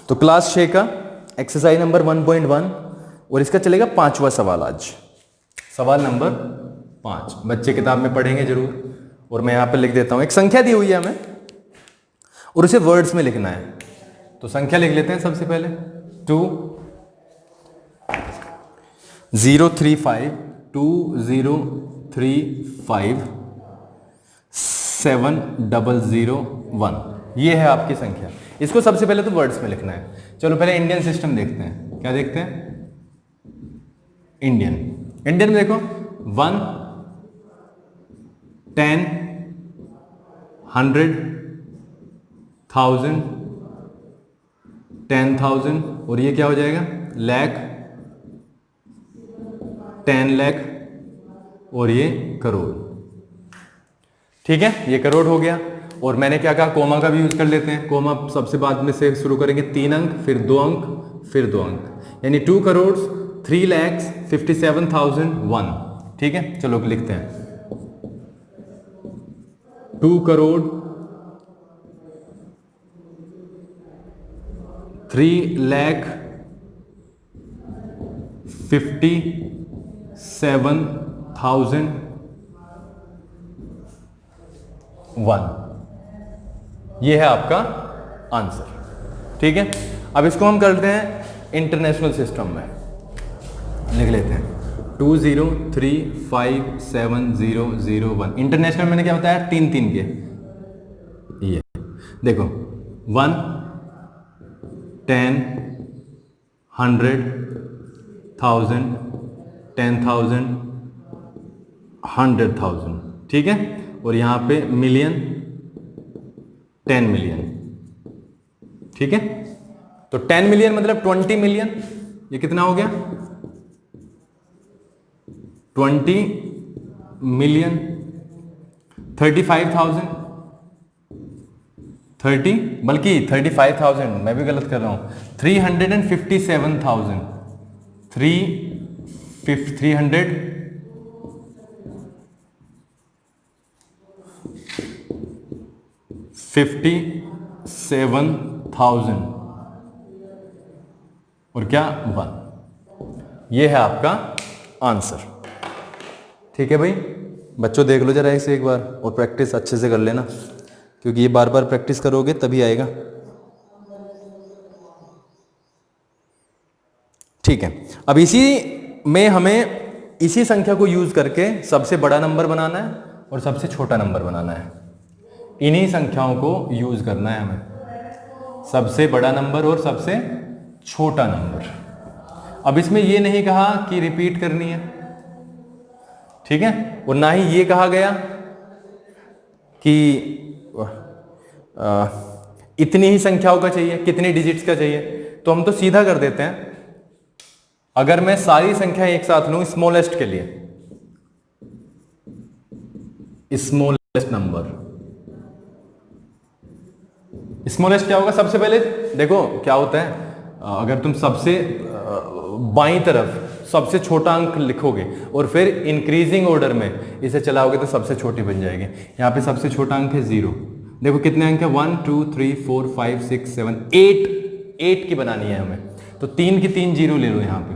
तो क्लास 6 का exercise number 1.1 और इसका चलेगा 5वां सवाल आज। सवाल नंबर 5 बच्चे किताब में पढ़ेंगे जरूर और मैं यहाँ पे लिख देता हूँ। एक संख्या दी हुई है हमें और उसे वर्ड्स में लिखना है। तो संख्या लिख लेते हैं सबसे पहले 2035703701। ये है आपकी संख्या। इसको सबसे पहले तो वर्ड्स में लिखना है। चलो पहले इंडियन सिस्टम देखते हैं। क्या देखते हैं? इंडियन में देखो 1 10 100 1000 10,000 और ये क्या हो जाएगा? लाख 10 लाख और ये करोड़। ठीक है, ये करोड़ हो गया। और मैंने क्या कहा, कोमा का भी यूज कर लेते हैं। कोमा सबसे बाद में से शुरू करेंगे, 3 अंक फिर 2 अंक फिर 2 अंक, यानी 2 करोड़ 3,57,001। ठीक है, चलो लिखते हैं 2 करोड़ 3,57,001। ये है आपका आंसर। ठीक है, अब इसको हम करते हैं इंटरनेशनल सिस्टम में। लिख लेते हैं 20357001। इंटरनेशनल मैंने क्या बताया? 3 के। ये देखो 1 10 100 1000 10,000 100,000। ठीक है, और यहां पे मिलियन 10 मिलियन। ठीक है, तो 10 मिलियन मतलब 20 मिलियन। ये कितना हो गया? 20 मिलियन 35,000 30 बल्कि 35,000 मैं भी गलत कर रहा हूं। 357,000 357,000 और क्या 1। ये है आपका आंसर। ठीक है भाई, बच्चों देख लो जरा इसे एक बार और प्रैक्टिस अच्छे से कर लेना, क्योंकि ये बार बार प्रैक्टिस करोगे तभी आएगा। ठीक है, अब इसी में हमें इसी संख्या को यूज करके सबसे बड़ा नंबर बनाना है और सबसे छोटा नंबर बनाना है। इन्हीं संख्याओं को यूज करना है हमें, सबसे बड़ा नंबर और सबसे छोटा नंबर। अब इसमें यह नहीं कहा कि रिपीट करनी है, ठीक है, और ना ही ये कहा गया कि इतनी ही संख्याओं का चाहिए, कितनी डिजिट्स का चाहिए। तो हम तो सीधा कर देते हैं। अगर मैं सारी संख्या एक साथ लूं स्मॉलेस्ट के लिए, स्मॉलेस्ट नंबर, स्मॉलेस्ट क्या होगा? सबसे पहले देखो क्या होता है, अगर तुम सबसे बाईं तरफ सबसे छोटा अंक लिखोगे और फिर इंक्रीजिंग ऑर्डर में इसे चलाओगे तो सबसे छोटी बन जाएगी। यहां पे सबसे छोटा अंक है 0। देखो कितने अंक है? 1 2 3 4 5 6 7 8 की बनानी है हमें, तो 3 की 3 जीरो ले लो। यहां पे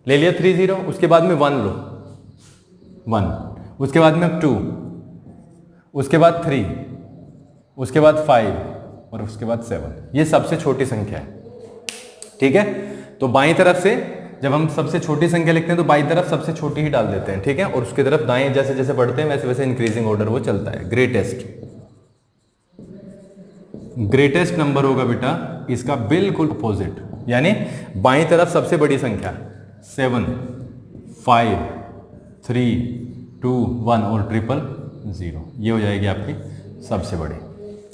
ले लिया 3 0, उसके बाद में 1 लो 1, उसके बाद में 2, उसके बाद 3, उसके बाद 5 और उसके बाद 7। ये सबसे छोटी संख्या है। ठीक है, तो बाईं तरफ से जब हम सबसे छोटी संख्या लिखते हैं तो बाईं तरफ सबसे छोटी ही डाल देते हैं। ठीक है, और उसकी तरफ दाएं जैसे जैसे बढ़ते हैं वैसे वैसे इंक्रीजिंग ऑर्डर वो चलता है। ग्रेटेस्ट नंबर होगा बेटा इसका बिल्कुल अपोजिट, यानी बाईं तरफ सबसे बड़ी संख्या 7 5 3 2 1 और 000। ये हो जाएगी आपकी सबसे बड़ी।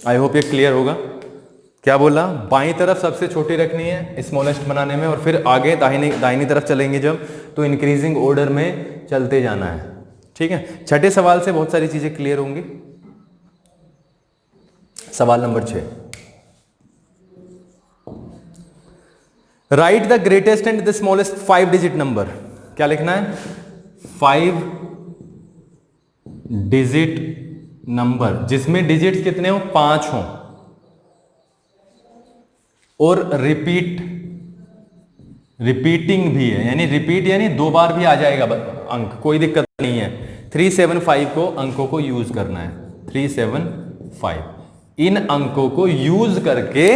आई होप ये क्लियर होगा। क्या बोला? बाईं तरफ सबसे छोटी रखनी है स्मॉलेस्ट बनाने में, और फिर आगे दाहिनी तरफ चलेंगे जब तो इंक्रीजिंग ऑर्डर में चलते जाना है। ठीक है, छठे सवाल से बहुत सारी चीजें क्लियर होंगी। सवाल number 6, right the greatest and the smallest 5 digit number. क्या लिखना है? 5 डिजिट नंबर जिसमें डिजिट्स कितने हो? 5 हो। और रिपीटिंग भी है, यानी रिपीट यानी 2 बार भी आ जाएगा अंक, कोई दिक्कत नहीं है। 375 को अंकों को यूज करना है। 375 इन अंकों को यूज करके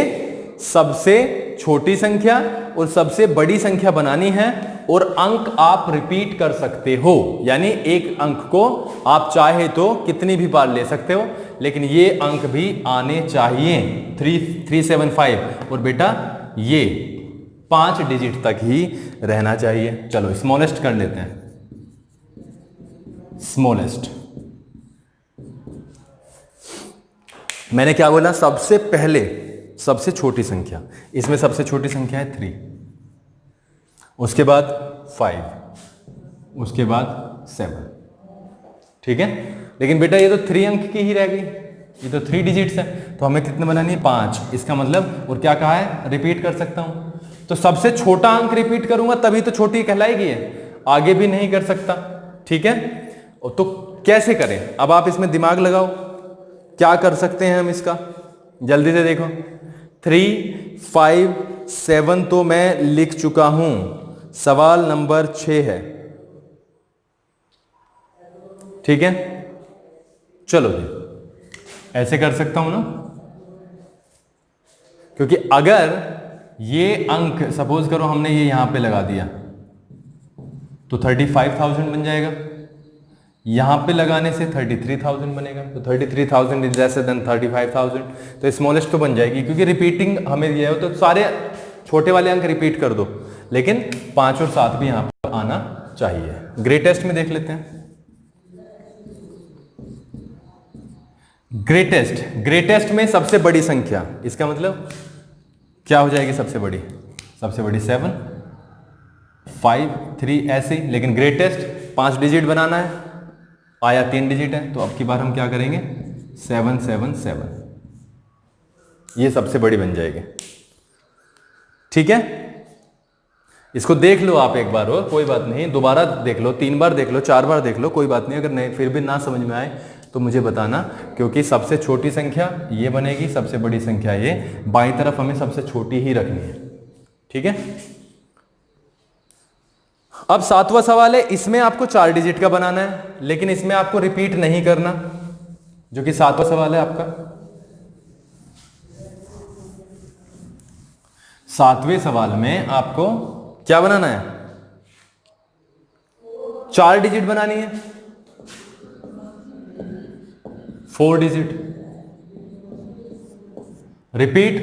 सबसे छोटी संख्या और सबसे बड़ी संख्या बनानी है, और अंक आप रिपीट कर सकते हो, यानी एक अंक को आप चाहे तो कितनी भी बार ले सकते हो, लेकिन ये अंक भी आने चाहिए 375, और बेटा ये 5 डिजिट तक ही रहना चाहिए। चलो स्मॉलेस्ट कर लेते हैं। स्मॉलेस्ट मैंने क्या बोला, सबसे पहले सबसे छोटी संख्या, इसमें सबसे छोटी संख्या है 3, उसके बाद 5, उसके बाद 7, ठीक है। लेकिन बेटा ये तो 3 अंक की ही रह गई, ये तो 3 डिजिट्स है, तो हमें कितने बनानी है, 5। इसका मतलब, और क्या कहा है, रिपीट कर सकता हूं, तो सबसे छोटा अंक रिपीट करूंगा तभी तो छोटी कहलाएगी है, आगे भी नहीं कर सकता, ठीक है। तो कैसे करें, अब आप इसमें दिमाग लगाओ, क्या कर सकते हैं हम इसका, जल्दी से देखो। 3, 5, 7 तो मैं लिख चुका हूं, सवाल नंबर 6 है, ठीक है। चलो जी ऐसे कर सकता हूं ना, क्योंकि अगर ये अंक सपोज करो हमने ये यहां पे लगा दिया तो 35,000 बन जाएगा, यहां पे लगाने से 33,000 बनेगा, तो 33,000 इज लेसर देन 35,000, तो स्मॉलेस्ट तो बन जाएगी, क्योंकि रिपीटिंग हमें दिया हो तो सारे छोटे वाले अंक रिपीट कर दो, लेकिन 5 और 7 भी यहां पर आना चाहिए। ग्रेटेस्ट में देख लेते हैं। ग्रेटेस्ट में सबसे बड़ी संख्या, इसका मतलब क्या हो जाएगी, सबसे बड़ी 7, 5, 3 ऐसे, लेकिन ग्रेटेस्ट 5 डिजिट बनाना है, आया 3 डिजिट है, तो अब की बार हम क्या करेंगे, 7, 7, 7, ये सबसे बड़ी बन जाएगी, ठीक है। इसको देख लो आप एक बार और, कोई बात नहीं, दोबारा देख लो, 3 बार देख लो, 4 बार देख लो, कोई बात नहीं। अगर नहीं फिर भी ना समझ में आए तो मुझे बताना, क्योंकि सबसे छोटी संख्या ये बनेगी, सबसे बड़ी संख्या ये, बाईं तरफ हमें सबसे छोटी ही रखनी है, ठीक है। अब 7वां सवाल है, इसमें आपको 4 डिजिट का बनाना है, लेकिन इसमें आपको रिपीट नहीं करना, जो कि 7वां सवाल है आपका। 7वें सवाल में आपको क्या बनाना है, 4 डिजिट बनानी है, 4 डिजिट, रिपीट,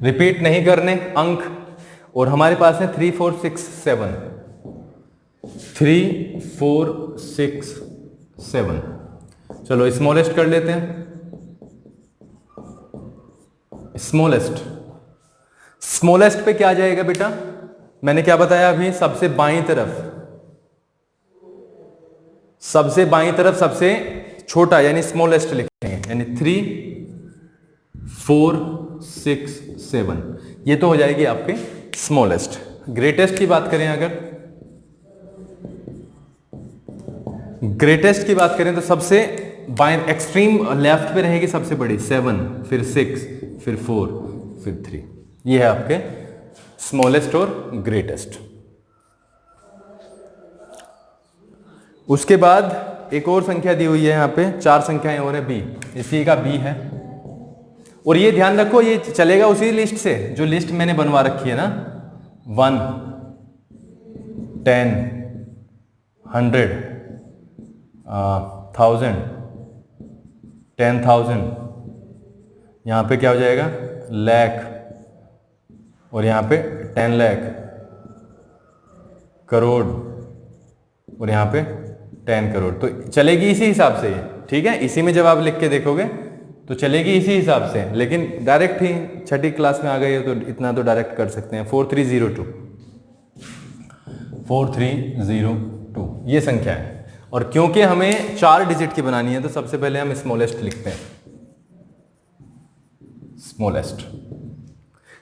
रिपीट नहीं करने अंक, और हमारे पास है 3, 4, 6, 7, 3, 4, 6, 7। चलो स्मॉलेस्ट कर लेते हैं। स्मॉलेस्ट पे क्या आ जाएगा बेटा, मैंने क्या बताया अभी, सबसे बाईं तरफ सबसे छोटा, यानी स्मॉलेस्ट लिखेंगे, यानी 3, 4, 6, 7, ये तो हो जाएगी आपके स्मॉलेस्ट। ग्रेटेस्ट की बात करें, अगर ग्रेटेस्ट की बात करें तो सबसे बाएं एक्सट्रीम लेफ्ट पे रहेगी सबसे बड़ी, 7, फिर 6, फिर 4, फिर 3, ये है आपके स्मॉलेस्ट और ग्रेटेस्ट। उसके बाद एक और संख्या दी हुई है यहां पे, 4 संख्याएं और है, बी, इसी का बी है, और ये ध्यान रखो ये चलेगा उसी लिस्ट से जो लिस्ट मैंने बनवा रखी है ना, 1, 10, 100, 1000, 10,000, यहां पे क्या हो जाएगा, लाख, और यहां पे 10 लाख, करोड़, और यहां पे 10 करोड़, तो चलेगी इसी हिसाब से, ठीक है। इसी में जब आप लिख के देखोगे तो चलेगी इसी हिसाब से, लेकिन डायरेक्ट ही 6ठी क्लास में आ गई है तो इतना तो डायरेक्ट कर सकते हैं। 4302, 4302 ये संख्या है, और क्योंकि हमें 4 डिजिट की बनानी है तो सबसे पहले हम स्मॉलेस्ट लिखते हैं।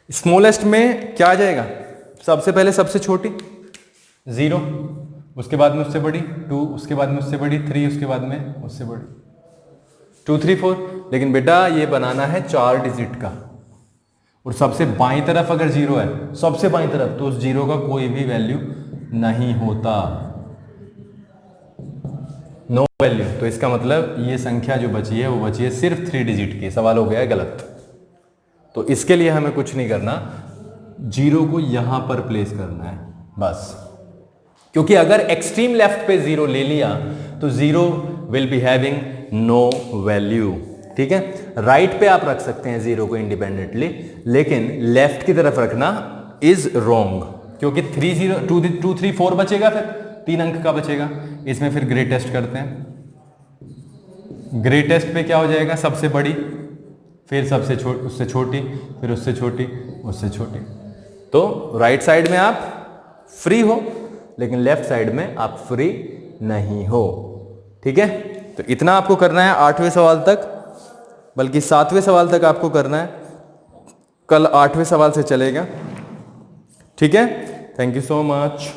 स्मॉलेस्ट में क्या आ जाएगा, सबसे पहले सबसे छोटी 0, उसके बाद में उससे बड़ी 2, उसके बाद में उससे बड़ी 3, उसके बाद में उससे बड़ी 2 3 4। लेकिन बेटा ये बनाना है 4 डिजिट का, और सबसे बाईं तरफ अगर 0 है, सबसे बाईं तरफ, तो उस 0 का कोई भी वैल्यू नहीं होता, नो वैल्यू। तो इसका मतलब ये संख्या जो बची है वो बची है सिर्फ 3 डिजिट की। सवाल हो गया है गलत। तो इसके लिए हमें कुछ नहीं करना, 0 को यहां पर प्लेस करना है बस, क्योंकि अगर एक्सट्रीम लेफ्ट पे 0 ले लिया तो 0 will be having no value. ठीक है, राइट पे आप रख सकते हैं 0 को इंडिपेंडेंटली, लेकिन लेफ्ट की तरफ रखना इज रॉन्ग, क्योंकि 3 0 2 3 4 बचेगा, फिर 3 अंक का बचेगा। इसमें फिर ग्रेटेस्ट करते हैं। ग्रेटेस्ट पे क्या हो जाएगा, सबसे बड़ी, फिर सबसे उससे छोटी, फिर उससे छोटी, उससे छोटी। तो राइट साइड में आप फ्री हो, लेकिन लेफ्ट साइड में आप फ्री नहीं हो। ठीक है, तो इतना आपको करना है 8वें सवाल तक, बल्कि 7वें सवाल तक आपको करना है। कल 8वें सवाल से चलेगा। ठीक है, थैंक यू सो मच।